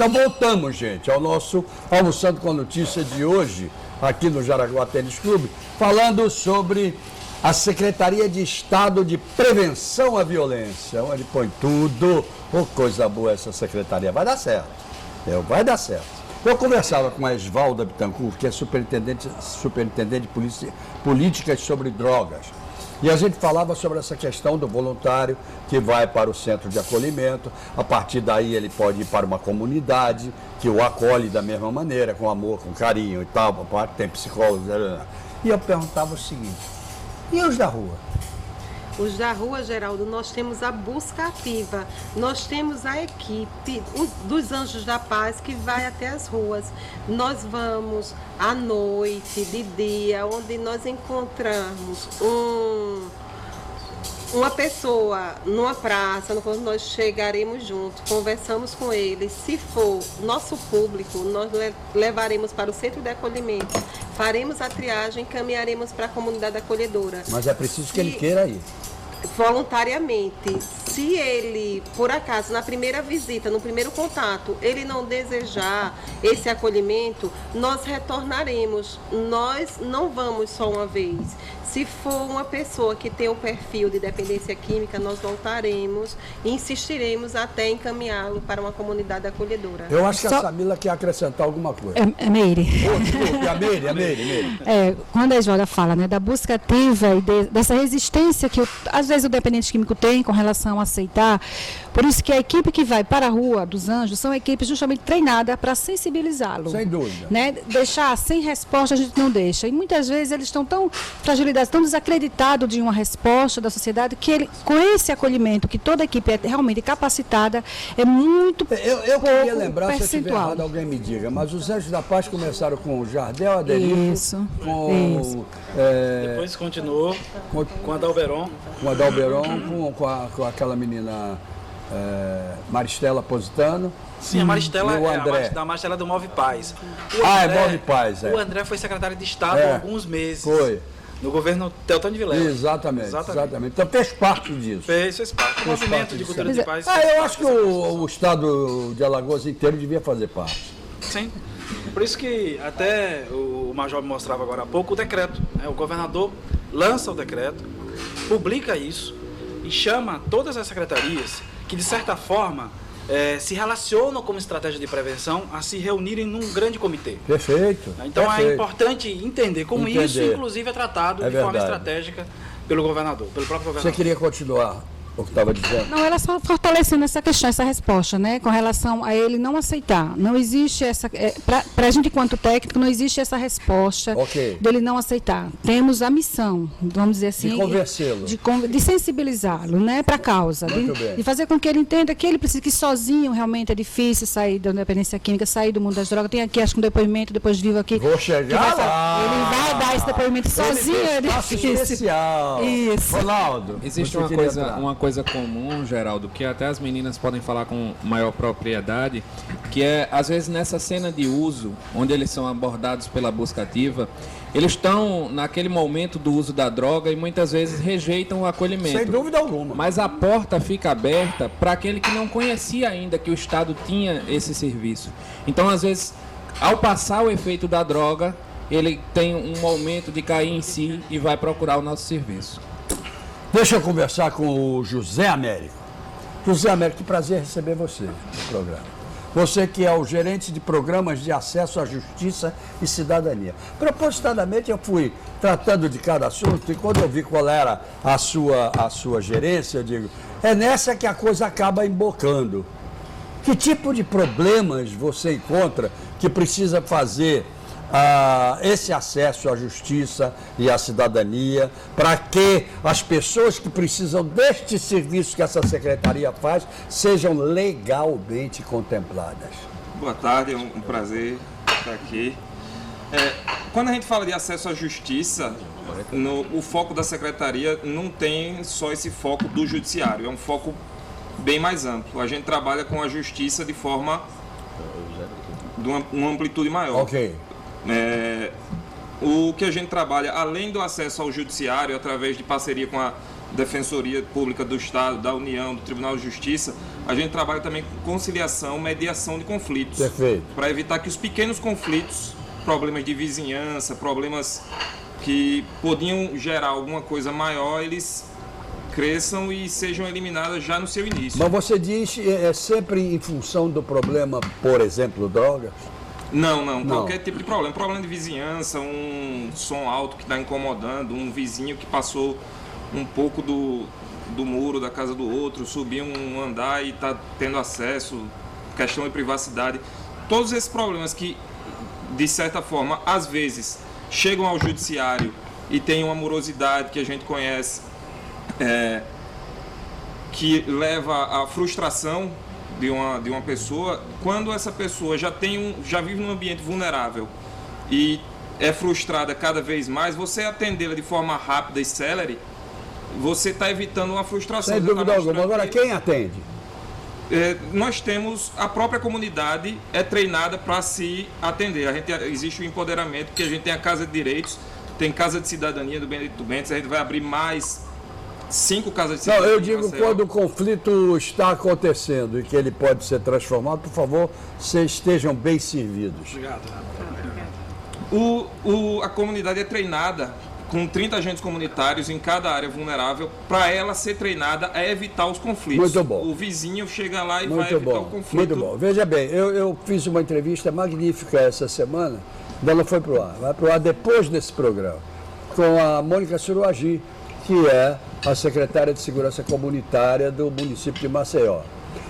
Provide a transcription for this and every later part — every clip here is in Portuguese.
Então voltamos, gente, ao nosso Almoçando com a Notícia de hoje, aqui no Jaraguá Tênis Clube, falando sobre a Secretaria de Estado de Prevenção à Violência, onde põe tudo. Oh, coisa boa essa secretaria, vai dar certo. Vai dar certo. Eu conversava com a Esvalda Bittencourt, que é superintendente de políticas sobre drogas. E a gente falava sobre essa questão do voluntário que vai para o centro de acolhimento. A partir daí ele pode ir para uma comunidade que o acolhe da mesma maneira, com amor, com carinho e tal. Tem psicólogos. E eu perguntava o seguinte, e os da rua? Os da rua, Geraldo, nós temos a busca ativa, nós temos a equipe dos Anjos da Paz que vai até as ruas. Nós vamos à noite, de dia, onde nós encontramos uma pessoa numa praça, nós chegaremos juntos, conversamos com eles. Se for nosso público, nós levaremos para o centro de acolhimento, faremos a triagem e encaminharemos para a comunidade acolhedora. Mas é preciso que ele queira ir. Voluntariamente. Se ele, por acaso, na primeira visita, no primeiro contato, ele não desejar esse acolhimento, nós retornaremos. Nós não vamos só uma vez. Se for uma pessoa que tem o perfil de dependência química, nós voltaremos e insistiremos até encaminhá-lo para uma comunidade acolhedora. Eu acho que a Samila quer acrescentar alguma coisa. Meire. A Meire. Quando a Esvalda fala, né, da busca ativa e dessa resistência que às vezes o dependente químico tem com relação a aceitar, por isso que a equipe que vai para a Rua dos Anjos são equipes justamente treinadas para sensibilizá-lo. Sem dúvida. Né? Deixar sem resposta a gente não deixa. E muitas vezes eles estão tão fragilizados, tão desacreditados de uma resposta da sociedade, que ele, com esse acolhimento, que toda a equipe é realmente capacitada, é muito Eu queria lembrar, percentual. se eu estiver errado, alguém me diga, mas os Anjos da Paz começaram com o Jardel Adelino, Isso. Depois continuou com a Dalberon. Com a Dalberon, com aquela menina Maristela Positano. Sim, a Maristela o André. da Maristela do Move Paz. Move Paz, O André foi secretário de Estado há alguns meses. Foi. No governo Teotônio de Vilela. Exatamente. Então fez parte disso. Fez parte. O movimento de cultura de paz. Eu acho que o estado de Alagoas inteiro devia fazer parte. Sim. Por isso que até o Major me mostrava agora há pouco o decreto. Né? O governador lança o decreto, publica isso e chama todas as secretarias que, de certa forma, se relacionam como estratégia de prevenção a se reunirem num grande comitê. Perfeito. Então perfeito. É importante entender como isso, inclusive, é tratado de forma estratégica pelo governador, pelo próprio governador. Você queria continuar o que estava dizendo? Não, ela só fortalecendo essa questão, essa resposta, né, com relação a ele não aceitar. Não existe essa, para a gente enquanto técnico, não existe essa resposta dele não aceitar. Temos a missão, vamos dizer assim, de convencê-lo, de sensibilizá-lo, né, para a causa, de fazer com que ele entenda que ele precisa, que sozinho realmente é difícil sair da dependência química, sair do mundo das drogas. Tem aqui, acho que um depoimento, depois vivo aqui. Vou chegar lá. Ele vai dar esse depoimento sozinho. É difícil. Especial. Isso. Ronaldo, existe uma coisa comum, Geraldo, que até as meninas podem falar com maior propriedade, que é, às vezes, nessa cena de uso, onde eles são abordados pela busca ativa, eles estão naquele momento do uso da droga e muitas vezes rejeitam o acolhimento. Sem dúvida alguma. Mas a porta fica aberta para aquele que não conhecia ainda que o Estado tinha esse serviço. Então, às vezes, ao passar o efeito da droga, ele tem um momento de cair em si e vai procurar o nosso serviço. Deixa eu conversar com o José Américo. José Américo, que prazer receber você no programa. Você que é o gerente de programas de acesso à justiça e cidadania. Propositadamente eu fui tratando de cada assunto e quando eu vi qual era a sua gerência, eu digo, é nessa que a coisa acaba embocando. Que tipo de problemas você encontra que precisa fazer esse acesso à justiça e à cidadania, para que as pessoas que precisam deste serviço que essa secretaria faz sejam legalmente contempladas? Boa tarde, é um prazer estar aqui. Quando a gente fala de acesso à justiça, o foco da secretaria não tem só esse foco do judiciário, é um foco bem mais amplo. A gente trabalha com a justiça de forma de uma amplitude maior. Ok. O que a gente trabalha, além do acesso ao judiciário, através de parceria com Defensoria Pública do Estado, da União, do Tribunal de Justiça, a gente trabalha também com conciliação, mediação de conflitos. Perfeito. Para evitar que os pequenos conflitos, problemas de vizinhança, problemas que podiam gerar alguma coisa maior, eles cresçam e sejam eliminados já no seu início. Mas você diz é sempre em função do problema, por exemplo, drogas? Não, qualquer tipo de problema. Problema de vizinhança, um som alto que está incomodando, um vizinho que passou um pouco do muro da casa do outro, subiu um andar e está tendo acesso, questão de privacidade. Todos esses problemas que, de certa forma, às vezes chegam ao judiciário e tem uma morosidade que a gente conhece, que leva à frustração de uma pessoa, quando essa pessoa já vive num ambiente vulnerável e é frustrada cada vez mais, você atendê-la de forma rápida e célere, você está evitando uma frustração. Sem dúvida alguma. Agora, quem atende? Nós temos, a própria comunidade é treinada para se atender. Existe o empoderamento, porque a gente tem a Casa de Direitos, tem Casa de Cidadania do Benedito Bentes, a gente vai abrir mais 5 casas de cidadania. Não, eu digo quando o conflito está acontecendo e que ele pode ser transformado, por favor, vocês estejam bem servidos. Obrigado. A comunidade é treinada com 30 agentes comunitários em cada área vulnerável, para ela ser treinada a evitar os conflitos. Muito bom. O vizinho chega lá e Muito vai evitar bom, o conflito. muito bom. Veja bem, eu fiz uma entrevista magnífica essa semana, ainda não foi para o ar, vai para o ar depois desse programa, com a Mônica Suruagi, que é a secretária de Segurança Comunitária do município de Maceió.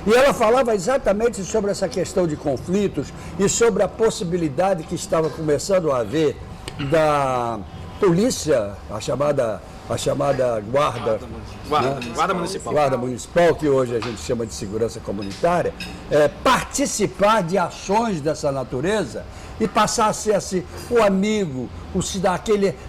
E ela falava exatamente sobre essa questão de conflitos e sobre a possibilidade que estava começando a haver da polícia, a chamada guarda Municipal. Guarda Municipal, que hoje a gente chama de segurança comunitária, participar de ações dessa natureza e passar a ser assim, o amigo,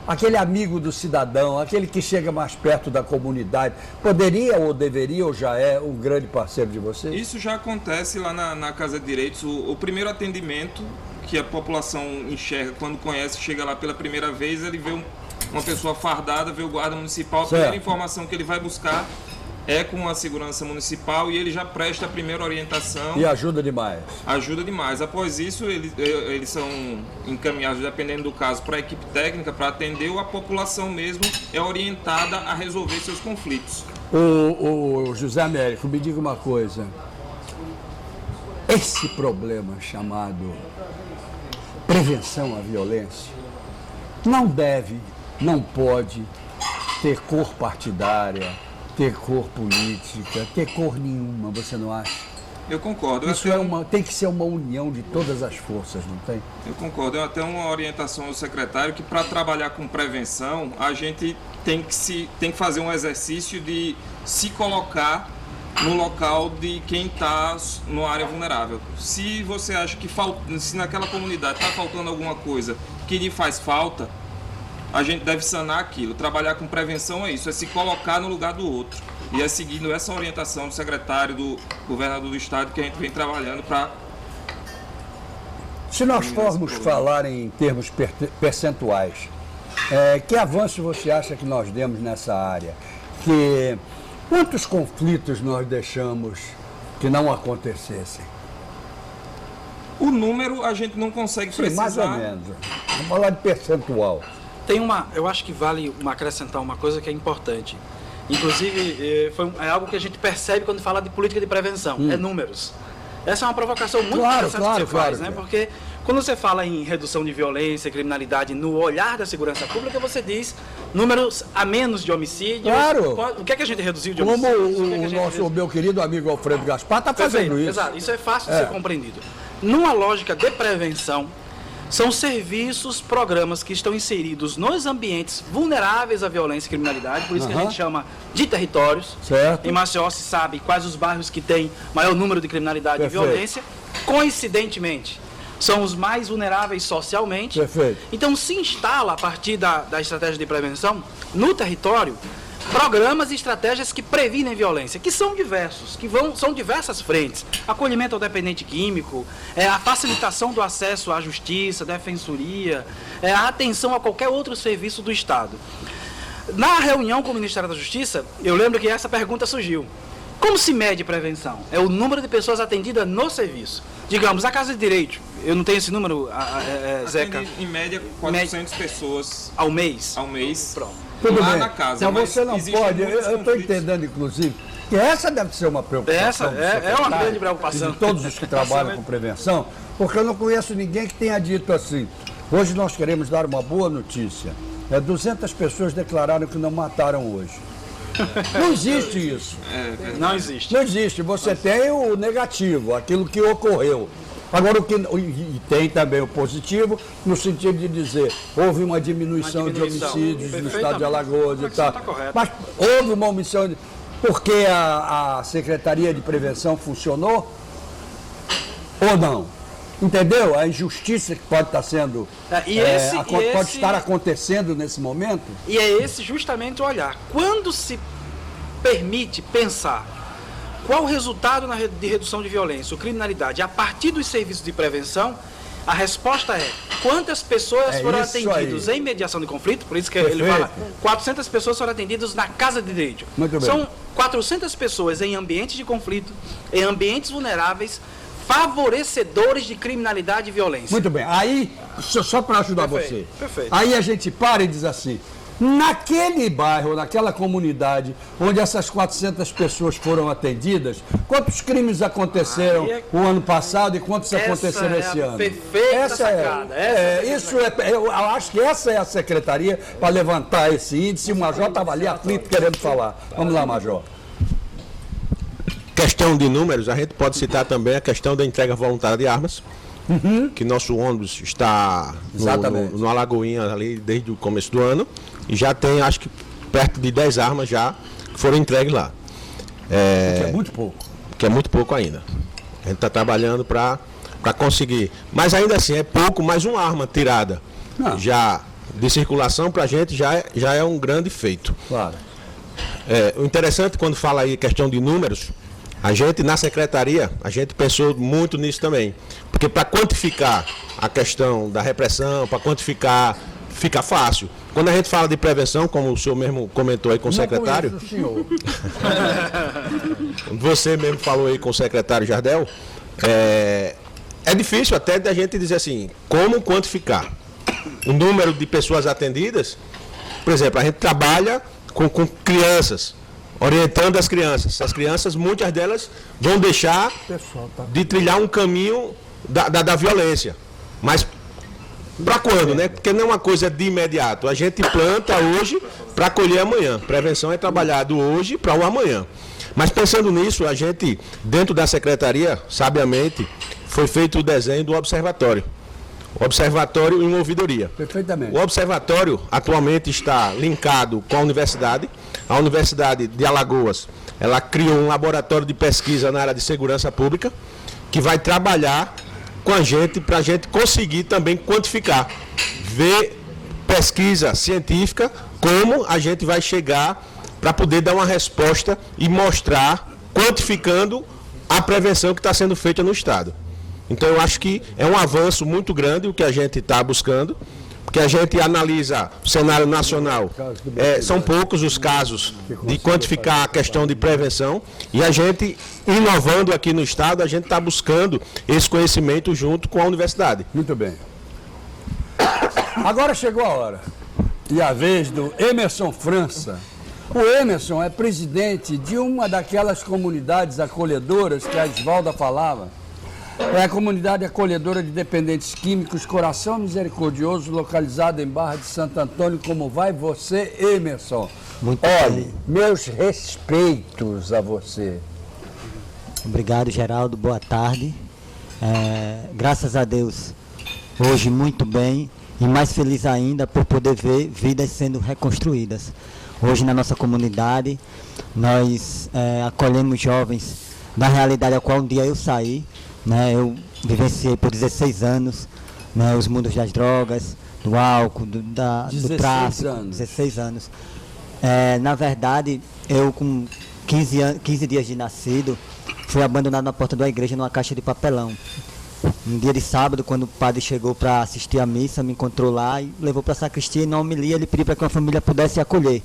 aquele amigo do cidadão, aquele que chega mais perto da comunidade. Poderia ou deveria ou já é um grande parceiro de vocês? Isso já acontece lá na Casa de Direitos. O primeiro atendimento que a população enxerga quando conhece, chega lá pela primeira vez, ele vê uma pessoa fardada, vê o guarda municipal, a primeira informação que ele vai buscar é com a segurança municipal e ele já presta a primeira orientação. E ajuda demais. Ajuda demais. Após isso, eles são encaminhados, dependendo do caso, para a equipe técnica, para atender, ou a população mesmo é orientada a resolver seus conflitos. O José Américo, me diga uma coisa. Esse problema chamado prevenção à violência não pode ter cor partidária, ter cor política, ter cor nenhuma, você não acha? Eu concordo. Isso tem que ser uma união de todas as forças, não tem? Eu concordo. Eu até uma orientação ao secretário que para trabalhar com prevenção, a gente tem que fazer um exercício de se colocar no local de quem está numa área vulnerável. Se você acha que se naquela comunidade está faltando alguma coisa que lhe faz falta, a gente deve sanar aquilo. Trabalhar com prevenção é isso, é se colocar no lugar do outro. E é seguindo essa orientação do secretário, do governador do estado, que a gente vem trabalhando para... Se nós formos falar em termos percentuais, que avanço você acha que nós demos nessa área? Quantos conflitos nós deixamos que não acontecessem? O número a gente não consegue precisar. Mais ou menos. Vamos falar de percentual. Eu acho que vale acrescentar uma coisa que é importante. Inclusive, é algo que a gente percebe quando fala de política de prevenção, é números. Essa é uma provocação muito interessante que você faz, né? Porque quando você fala em redução de violência e criminalidade no olhar da segurança pública, você diz números a menos de homicídios. Claro. O que é que a gente reduziu de homicídios? Como o meu querido amigo Alfredo Gaspar está fazendo isso. Exato, isso é fácil de ser compreendido. Numa lógica de prevenção, são serviços, programas que estão inseridos nos ambientes vulneráveis à violência e criminalidade, por isso que a gente chama de territórios. Certo. Em Maceió se sabe quais os bairros que têm maior número de criminalidade e violência. Coincidentemente, são os mais vulneráveis socialmente. Perfeito. Então se instala, a partir da estratégia de prevenção, no território, programas e estratégias que previnem violência, que são diversos, são diversas frentes. Acolhimento ao dependente químico, a facilitação do acesso à justiça, defensoria, a atenção a qualquer outro serviço do Estado. Na reunião com o Ministério da Justiça, eu lembro que essa pergunta surgiu. Como se mede prevenção? É o número de pessoas atendidas no serviço. Digamos, a Casa de Direito, eu não tenho esse número, Zeca. Atende, em média, 400 pessoas ao mês. Pronto. Tudo Lá bem. na casa. Mas você não existem pode, muitos eu estou conflitos. entendendo, inclusive, que essa deve ser uma preocupação. Essa do é uma secretário grande preocupação. e de todos os que trabalham com prevenção, porque eu não conheço ninguém que tenha dito assim. Hoje nós queremos dar uma boa notícia. 200 pessoas declararam que não mataram hoje. Não existe isso. Não existe. Não existe. Você tem o negativo, aquilo que ocorreu. Agora, e tem também o positivo, no sentido de dizer, houve uma diminuição de homicídios no estado de Alagoas e tal. Tá correto. Mas houve uma omissão, porque a Secretaria de Prevenção funcionou ou não? Entendeu? A injustiça que pode estar sendo, pode estar acontecendo nesse momento. E é esse justamente o olhar. Quando se permite pensar qual o resultado de redução de violência ou criminalidade a partir dos serviços de prevenção, a resposta é quantas pessoas foram atendidas em mediação de conflito, por isso que ele fala 400 pessoas foram atendidas na Casa de Direito. São 400 pessoas em ambientes de conflito, em ambientes vulneráveis, favorecedores de criminalidade e violência. Muito bem. Aí, só para ajudar você. Perfeito. Aí a gente para e diz assim, naquele bairro, naquela comunidade, onde essas 400 pessoas foram atendidas, quantos crimes aconteceram o ano passado e quantos aconteceram esse ano? Perfeita sacada. Eu acho que essa é a secretaria para levantar esse índice. O Major estava ali aflito querendo falar. Vamos lá, Major. Questão de números, a gente pode citar também a questão da entrega voluntária de armas, que nosso ônibus está no Alagoinha ali desde o começo do ano e já tem, acho que, perto de 10 armas já que foram entregues lá. Que é muito pouco. Que é muito pouco ainda. A gente está trabalhando para conseguir. Mas ainda assim, é pouco, mas uma arma tirada já de circulação para a gente já é um grande feito. Claro. O interessante quando fala aí questão de números, a gente na secretaria, a gente pensou muito nisso também. Porque para quantificar a questão da repressão, para quantificar, fica fácil. Quando a gente fala de prevenção, como o senhor mesmo comentou aí com o secretário. Não conheço o senhor. Você mesmo falou aí com o secretário Jardel, é difícil até da gente dizer assim, como quantificar o número de pessoas atendidas. Por exemplo, a gente trabalha com crianças, orientando as crianças. As crianças, muitas delas, vão deixar de trilhar um caminho da violência. Mas para quando, né? Porque não é uma coisa de imediato. A gente planta hoje para colher amanhã. Prevenção é trabalhado hoje para o amanhã. Mas pensando nisso, a gente, dentro da secretaria, sabiamente, foi feito o desenho do observatório. O observatório em ouvidoria. Perfeitamente. O observatório atualmente está linkado com a universidade. A Universidade de Alagoas, ela criou um laboratório de pesquisa na área de segurança pública, que vai trabalhar com a gente para a gente conseguir também quantificar, ver pesquisa científica, como a gente vai chegar para poder dar uma resposta e mostrar, quantificando a prevenção que está sendo feita no Estado. Então eu acho que é um avanço muito grande o que a gente está buscando, porque a gente analisa o cenário nacional, são poucos os casos de quantificar a questão de prevenção, e a gente, inovando aqui no Estado, a gente está buscando esse conhecimento junto com a universidade. Muito bem. Agora chegou a hora e a vez do Emerson França. O Emerson é presidente de uma daquelas comunidades acolhedoras que a Isvalda falava. É a comunidade acolhedora de dependentes químicos Coração Misericordioso, localizada em Barra de Santo Antônio. Como vai você, Emerson? Muito Olhe, bem. meus respeitos a você. Obrigado, Geraldo. Boa tarde. Graças a Deus, hoje muito bem e mais feliz ainda por poder ver vidas sendo reconstruídas. Hoje na nossa comunidade, nós acolhemos jovens da realidade a qual um dia eu saí. Eu vivenciei por 16 anos, os mundos das drogas, do álcool, do tráfico. 16 anos. Na verdade, eu com 15 dias de nascido, fui abandonado na porta da igreja numa caixa de papelão. Um dia de sábado, quando o padre chegou para assistir a missa, me encontrou lá e levou para a sacristia e na homilia ele pediu para que uma família pudesse acolher.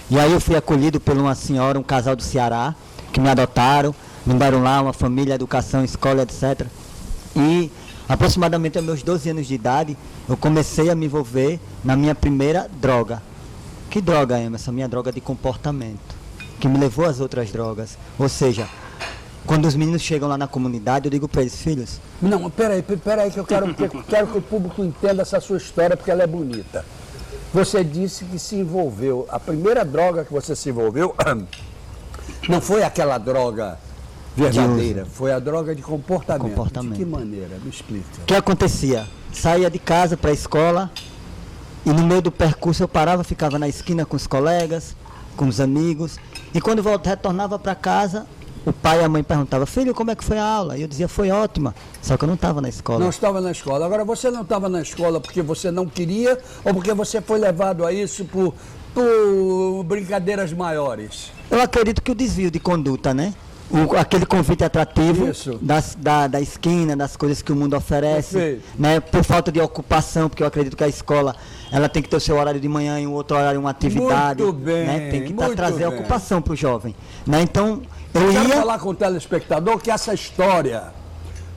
E aí eu fui acolhido por uma senhora, um casal do Ceará, que me adotaram, me deram lá uma família, educação, escola, etc. E aproximadamente aos meus 12 anos de idade, eu comecei a me envolver na minha primeira droga. Que droga, Emerson? Minha droga de comportamento, que me levou às outras drogas. Ou seja, quando os meninos chegam lá na comunidade, eu digo para eles, filhos... Não, peraí, que eu quero que o público entenda essa sua história, porque ela é bonita. Você disse que se envolveu, a primeira droga que você se envolveu não foi aquela droga verdadeira, foi a droga de comportamento. De que maneira? Me explica. O que acontecia? Saía de casa para a escola e no meio do percurso eu parava, ficava na esquina com os colegas, com os amigos, e quando retornava para casa, o pai e a mãe perguntavam, filho, como é que foi a aula? E eu dizia, foi ótima, só que eu não estava na escola. Não estava na escola. Agora, você não estava na escola porque você não queria ou porque você foi levado a isso por brincadeiras maiores? Eu acredito que o desvio de conduta, né? Aquele convite atrativo da esquina, das coisas que o mundo oferece, né? Por falta de ocupação, porque eu acredito que a escola ela tem que ter o seu horário de manhã e o outro horário uma atividade. Muito bem, né? Tem que trazer ocupação para o jovem. Né? Então, eu quero falar com o telespectador que essa história,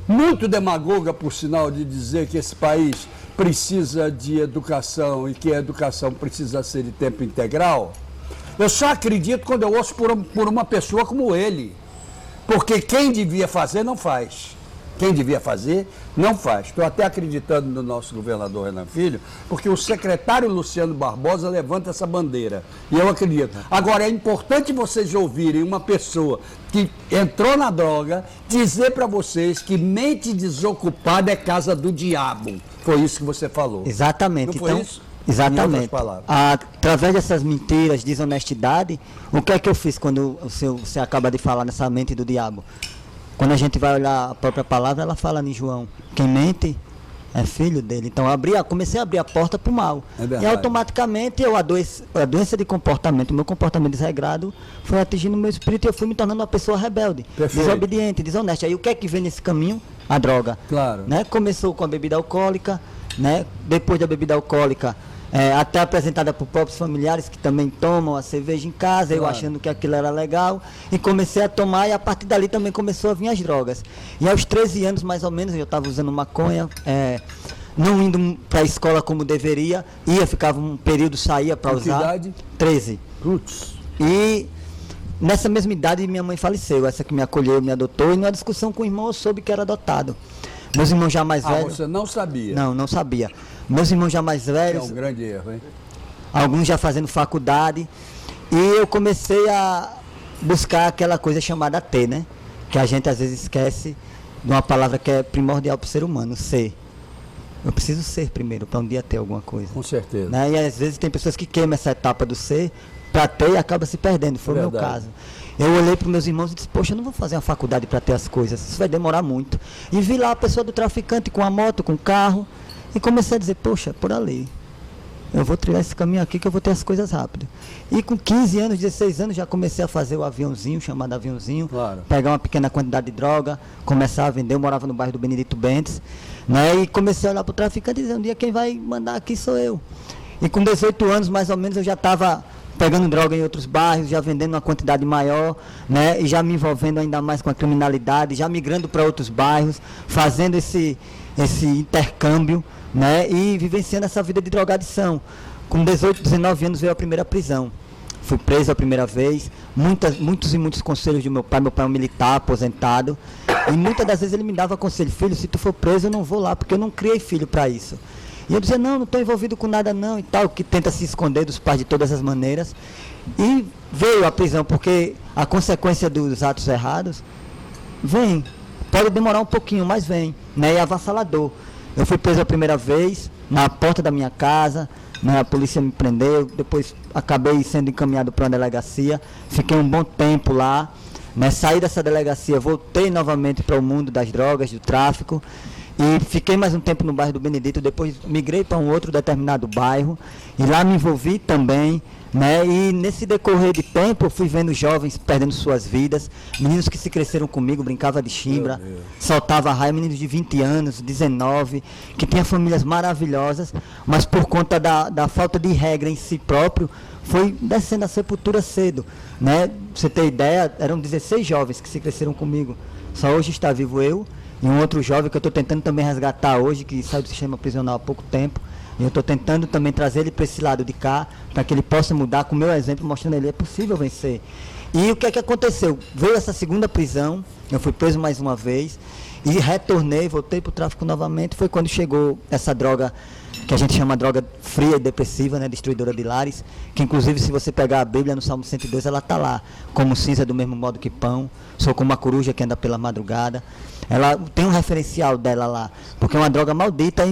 muito demagoga, por sinal, de dizer que esse país precisa de educação e que a educação precisa ser de tempo integral, eu só acredito quando eu ouço por uma pessoa como ele. Porque quem devia fazer, não faz. Quem devia fazer, não faz. Estou até acreditando no nosso governador Renan Filho, porque o secretário Luciano Barbosa levanta essa bandeira. E eu acredito. Agora, é importante vocês ouvirem uma pessoa que entrou na droga dizer para vocês que mente desocupada é casa do diabo. Foi isso que você falou. Exatamente. Não foi então, isso? Exatamente. Através dessas mentiras, desonestidade, o que é que eu fiz quando você acaba de falar nessa mente do diabo? Quando a gente vai olhar a própria palavra, ela fala em João, quem mente é filho dele. Então comecei a abrir a porta para o mal. E automaticamente a doença de comportamento, o meu comportamento desregrado foi atingindo o meu espírito e eu fui me tornando uma pessoa rebelde, desobediente, desonesta. Aí o que é que vem nesse caminho? A droga. Claro. Né? Começou com a bebida alcoólica, né? Depois da bebida alcoólica, até apresentada por próprios familiares que também tomam a cerveja em casa, eu achando que aquilo era legal, e comecei a tomar, e a partir dali também começou a vir as drogas. E aos 13 anos, mais ou menos, eu estava usando maconha, não indo para a escola como deveria, ficava um período, saía para usar. Que idade? 13. Putz. E nessa mesma idade minha mãe faleceu, essa que me acolheu, me adotou, e numa discussão com o irmão eu soube que era adotado. Meus irmãos já mais velhos... você não sabia? Não sabia. Meus irmãos já mais velhos... É um grande erro, hein? Alguns já fazendo faculdade. E eu comecei a buscar aquela coisa chamada ter, né? Que a gente às vezes esquece de uma palavra que é primordial para o ser humano, ser. Eu preciso ser primeiro, para um dia ter alguma coisa. Com certeza. Né? E às vezes tem pessoas que queimam essa etapa do ser para ter e acaba se perdendo. Foi o meu caso. Eu olhei para os meus irmãos e disse, poxa, eu não vou fazer uma faculdade para ter as coisas, isso vai demorar muito. E vi lá a pessoa do traficante com a moto, com o carro, e comecei a dizer, poxa, por ali, eu vou trilhar esse caminho aqui que eu vou ter as coisas rápido. E com 15 anos, 16 anos, já comecei a fazer o aviãozinho, chamado aviãozinho, pegar uma pequena quantidade de droga, começar a vender. Eu morava no bairro do Benedito Bentes, né? E comecei a olhar para o traficante e dizer, um dia quem vai mandar aqui sou eu. E com 18 anos, mais ou menos, eu já estava pegando droga em outros bairros, já vendendo uma quantidade maior, né? E já me envolvendo ainda mais com a criminalidade, já migrando para outros bairros, fazendo esse intercâmbio, né? E vivenciando essa vida de drogadição. Com 18, 19 anos veio a primeira prisão. Fui preso a primeira vez, muitos conselhos do meu pai é um militar aposentado, e muitas das vezes ele me dava conselho, filho, se tu for preso eu não vou lá, porque eu não criei filho para isso. E eu dizia, não estou envolvido com nada não, e tal, que tenta se esconder dos pais de todas as maneiras. E veio a prisão, porque a consequência dos atos errados vem, pode demorar um pouquinho, mas vem, né? E é avassalador. Eu fui preso a primeira vez, na porta da minha casa, né? A polícia me prendeu, depois acabei sendo encaminhado para uma delegacia, fiquei um bom tempo lá, né? Saí dessa delegacia, voltei novamente para o mundo das drogas, do tráfico, E fiquei mais um tempo no bairro do Benedito, depois migrei para um outro determinado bairro, e lá me envolvi também, né? E nesse decorrer de tempo eu fui vendo jovens perdendo suas vidas, meninos que se cresceram comigo, brincava de chimbra, soltava raia, meninos de 20 anos, 19, que tinham famílias maravilhosas, mas por conta da falta de regra em si próprio, foi descendo a sepultura cedo, né? Pra você ter ideia, eram 16 jovens que se cresceram comigo, só hoje está vivo eu e um outro jovem que eu estou tentando também resgatar hoje, que saiu do sistema prisional há pouco tempo. E eu estou tentando também trazer ele para esse lado de cá, para que ele possa mudar com o meu exemplo, mostrando a ele é possível vencer. E o que é que aconteceu? Veio essa segunda prisão, eu fui preso mais uma vez, e retornei, voltei para o tráfico novamente. Foi quando chegou essa droga, que a gente chama droga fria e depressiva, né, destruidora de lares, que inclusive se você pegar a Bíblia no Salmo 102, ela está lá, como cinza do mesmo modo que pão, sou como uma coruja que anda pela madrugada. Ela tem um referencial dela lá, porque é uma droga maldita,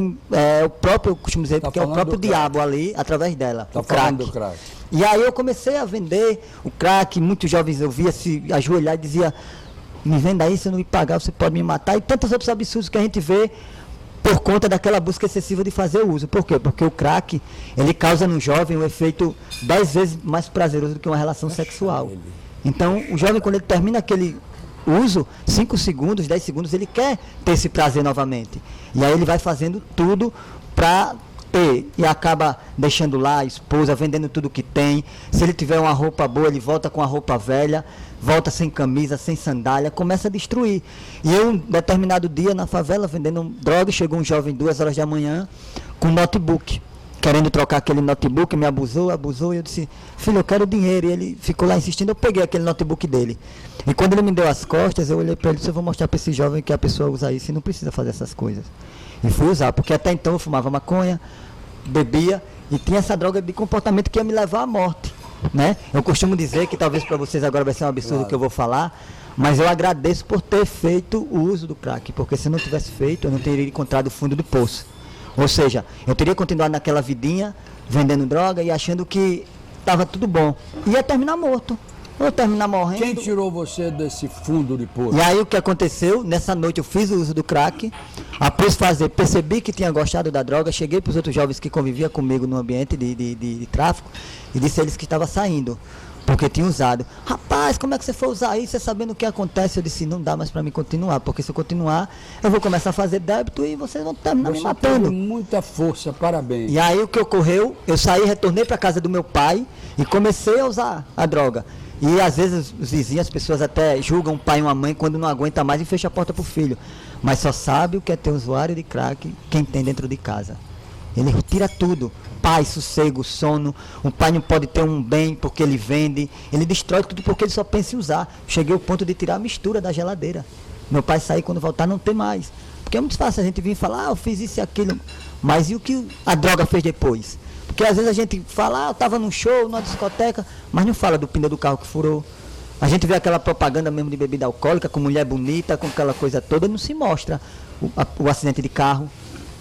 o próprio, eu costumo dizer, que é o próprio diabo ali, através dela, Tá o crack. falando do crack. E aí eu comecei a vender o crack, muitos jovens eu via se ajoelhar e dizia, me venda aí, se eu não me pagar, você pode me matar, e tantos outros absurdos que a gente vê por conta daquela busca excessiva de fazer uso. Por quê? Porque o crack, ele causa no jovem um efeito 10 vezes mais prazeroso do que uma relação sexual. Então, o jovem, quando ele termina aquele uso, 5 segundos, 10 segundos, ele quer ter esse prazer novamente. E aí ele vai fazendo tudo para ter, e acaba deixando lá a esposa, vendendo tudo que tem. Se ele tiver uma roupa boa, ele volta com a roupa velha, volta sem camisa, sem sandália, começa a destruir. E eu, um determinado dia, na favela, vendendo droga, chegou um jovem 2 horas da manhã, com um notebook, querendo trocar aquele notebook, me abusou, e eu disse, filho, eu quero dinheiro. E ele ficou lá insistindo, eu peguei aquele notebook dele. E quando ele me deu as costas, eu olhei para ele e disse, eu vou mostrar para esse jovem que a pessoa usa isso e não precisa fazer essas coisas. E fui usar, porque até então eu fumava maconha, bebia, e tinha essa droga de comportamento que ia me levar à morte, né? Eu costumo dizer que talvez para vocês agora vai ser um absurdo o que eu vou falar, mas eu agradeço por ter feito o uso do crack, porque se eu não tivesse feito, eu não teria encontrado o fundo do poço. Ou seja, eu teria continuado naquela vidinha, vendendo droga e achando que estava tudo bom. Ia terminar morto. Ou terminar morrendo. Quem tirou você desse fundo de poço? E aí o que aconteceu? Nessa noite eu fiz o uso do crack. Após fazer, percebi que tinha gostado da droga. Cheguei para os outros jovens que conviviam comigo no ambiente de tráfico e disse a eles que estava saindo, porque tinha usado. Rapaz, como é que você foi usar isso? Você sabendo o que acontece? Eu disse, não dá mais para mim continuar, porque se eu continuar, eu vou começar a fazer débito e vocês vão terminar me matando. Teve muita força, parabéns. E aí o que ocorreu? Eu saí, retornei para casa do meu pai e comecei a usar a droga. E às vezes os vizinhos, as pessoas até julgam um pai e uma mãe quando não aguenta mais e fecha a porta para o filho. Mas só sabe o que é ter usuário de crack quem tem dentro de casa. Ele tira tudo. Paz, sossego, sono. O pai não pode ter um bem porque ele vende. Ele destrói tudo porque ele só pensa em usar. Cheguei ao ponto de tirar a mistura da geladeira. Meu pai sair, quando voltar não tem mais. Porque é muito fácil a gente vir e falar, eu fiz isso e aquilo. Mas e o que a droga fez depois? Porque às vezes a gente fala, eu estava num show, numa discoteca, mas não fala do pneu do carro que furou. A gente vê aquela propaganda mesmo de bebida alcoólica, com mulher bonita, com aquela coisa toda, e não se mostra o acidente de carro,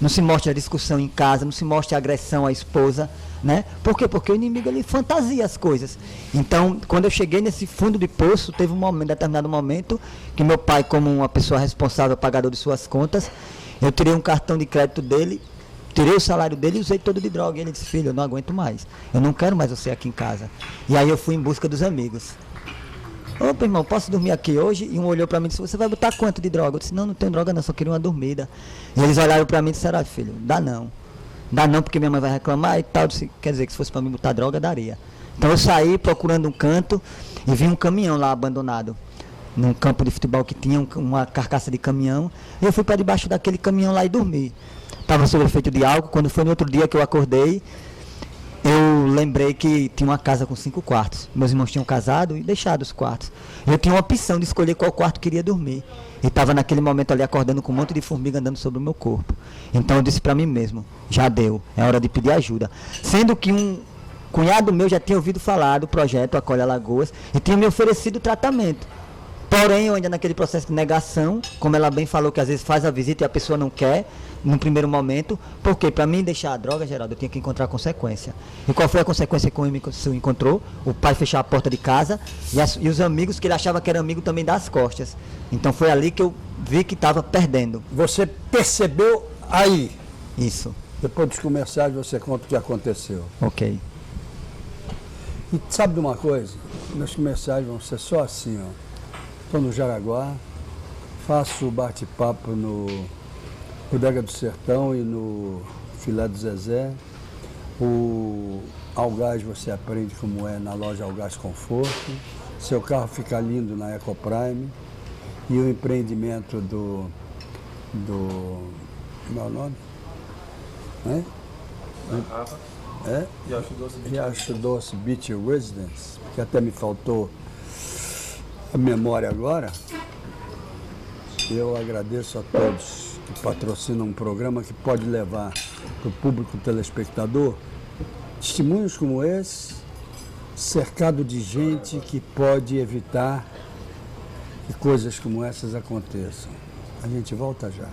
não se mostra a discussão em casa, não se mostra a agressão à esposa, né? Por quê? Porque o inimigo, ele fantasia as coisas. Então, quando eu cheguei nesse fundo de poço, teve um determinado momento, que meu pai, como uma pessoa responsável, pagador de suas contas, eu tirei um cartão de crédito dele, tirei o salário dele e usei todo de droga. E ele disse, filho, eu não aguento mais. Eu não quero mais você aqui em casa. E aí eu fui em busca dos amigos. Opa, irmão, posso dormir aqui hoje? E um olhou para mim e disse, você vai botar quanto de droga? Eu disse, não tenho droga não, só queria uma dormida. E eles olharam para mim e disseram, filho, dá não. Dá não porque minha mãe vai reclamar e tal. Eu disse, quer dizer que se fosse para mim botar droga, daria. Então eu saí procurando um canto e vi um caminhão lá abandonado. Num campo de futebol que tinha uma carcaça de caminhão. E eu fui para debaixo daquele caminhão lá e dormi. Estava sob efeito de álcool. Quando foi no outro dia que eu acordei, eu lembrei que tinha uma casa com 5 quartos. Meus irmãos tinham casado e deixado os quartos. Eu tinha uma opção de escolher qual quarto queria dormir. E estava naquele momento ali acordando com um monte de formiga andando sobre o meu corpo. Então eu disse para mim mesmo, já deu, é hora de pedir ajuda. Sendo que um cunhado meu já tinha ouvido falar do projeto Acolhe Alagoas e tinha me oferecido tratamento. Porém, eu ainda naquele processo de negação, como ela bem falou, que às vezes faz a visita e a pessoa não quer, no primeiro momento, porque para mim deixar a droga, Geraldo, eu tinha que encontrar a consequência. E qual foi a consequência que o me encontrou? O pai fechar a porta de casa e os amigos que ele achava que era amigo também dar as costas. Então foi ali que eu vi que estava perdendo. Você percebeu aí. Isso, Depois dos comerciais você conta o que aconteceu. ok. E sabe de uma coisa? Meus comerciais vão ser só assim, ó. Estou no Jaraguá, faço bate-papo no Bodega do Sertão e no Filé do Zezé. O Algás você aprende como é na loja Algás Conforto. Seu carro fica lindo na Ecoprime. E o empreendimento do como é o nome? Riacho Doce Beach Residence, que até me faltou a memória agora. Eu agradeço a todos que patrocinam um programa que pode levar para o público telespectador testemunhos como esse, cercado de gente que pode evitar que coisas como essas aconteçam. A gente volta já.